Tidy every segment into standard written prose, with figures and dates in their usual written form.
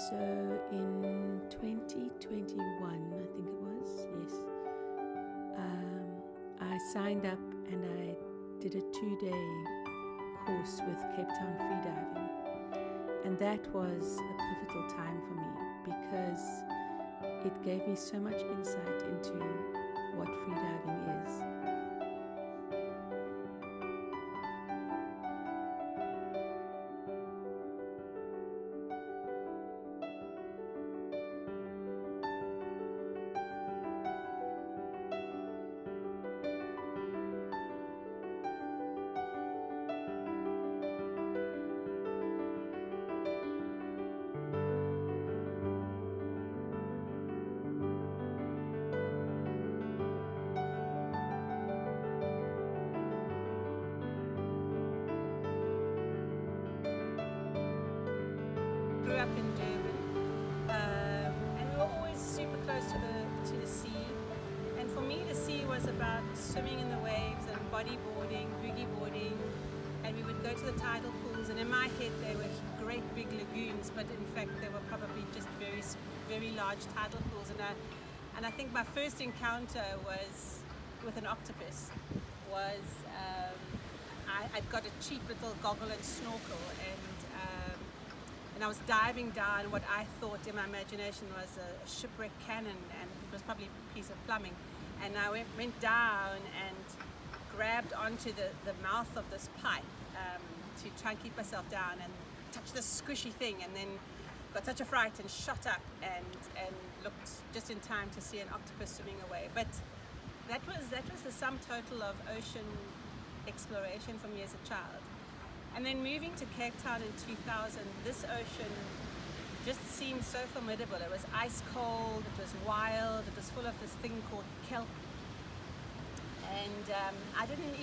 So in 2021, I think it was, yes, I signed up and I did a 2-day course with Cape Town Freediving. And that was a pivotal time for me because it gave me so much insight into what freediving is. Grew up in Durban, and we were always super close to the sea. And for me, the sea was about swimming in the waves and bodyboarding, boogie boarding. And we would go to the tidal pools, and in my head they were great big lagoons, but in fact they were probably just very, very large tidal pools. And I think my first encounter was with an octopus. I'd got a cheap little goggle and snorkel, and I was diving down what I thought in my imagination was a shipwreck cannon, and it was probably a piece of plumbing. And I went down and grabbed onto the mouth of this pipe to try and keep myself down and touch this squishy thing, and then got such a fright and shot up and looked just in time to see an octopus swimming away. But that was the sum total of ocean exploration for me as a child. And then moving to Cape Town in 2000, this ocean just seemed so formidable. It was ice cold, it was wild, it was full of this thing called kelp. And I didn't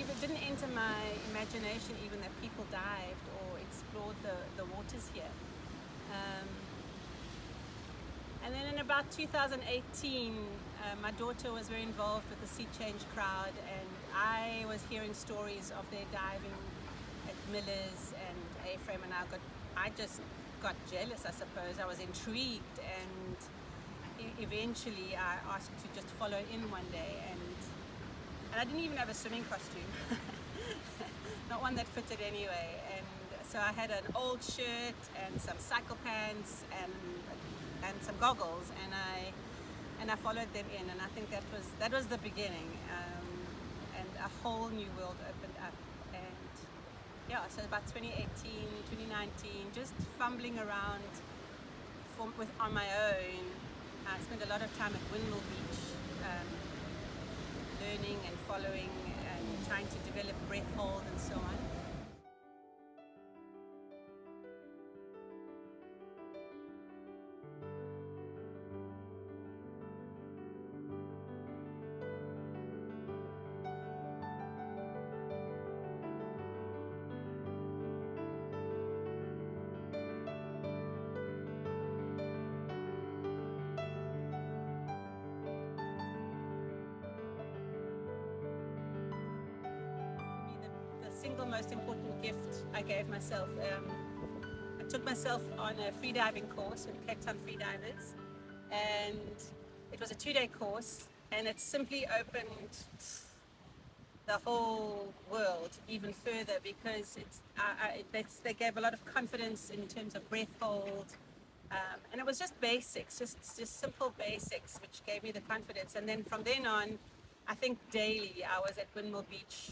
enter my imagination even that people dived or explored the waters here. And then in about 2018, my daughter was very involved with the Sea Change crowd, and I was hearing stories of their diving at Miller's and A-Frame, and I just got jealous, I suppose. I was intrigued, and eventually I asked to just follow in one day, and I didn't even have a swimming costume, not one that fitted anyway. And so I had an old shirt and some cycle pants and some goggles, and I followed them in, and I think that was the beginning, and a whole new world opened up. And yeah, so about 2018, 2019, just fumbling around on my own. I spent a lot of time at Windmill Beach, learning and following and trying to develop breath hold and so on. Single most important gift I gave myself. I took myself on a freediving course with Cape Town Freedivers, and it was a 2-day course, and it simply opened the whole world even further because they gave a lot of confidence in terms of breath hold, and it was just basics, just simple basics, which gave me the confidence. And then from then on, I think daily I was at Windmill Beach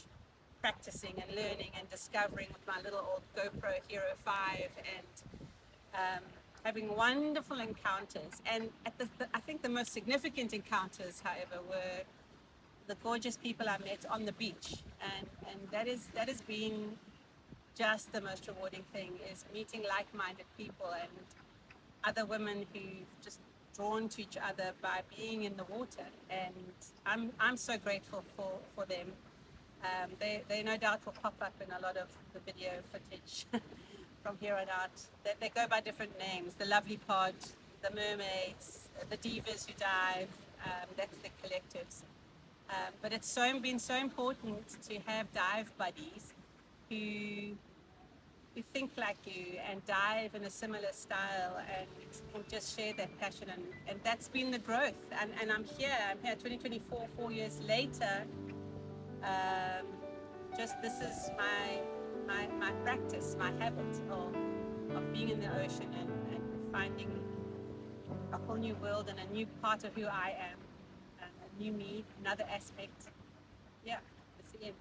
practicing and learning and discovering with my little old GoPro Hero 5, and having wonderful encounters. And I think the most significant encounters, however, were the gorgeous people I met on the beach, and that has been just the most rewarding thing, is meeting like-minded people and other women who've just drawn to each other by being in the water. And I'm so grateful for them. They no doubt will pop up in a lot of the video footage from here on out. They go by different names: the Lovely Pod, the Mermaids, the Divas who dive. That's the collectives. But it's been so important to have dive buddies who who think like you and dive in a similar style and just share that passion. And that's been the growth. And I'm here 2024, 4 years later. Um, just this is my practice, my habit of being in the ocean and finding a whole new world and a new part of who I am, a new me, another aspect. Yeah, that's the end.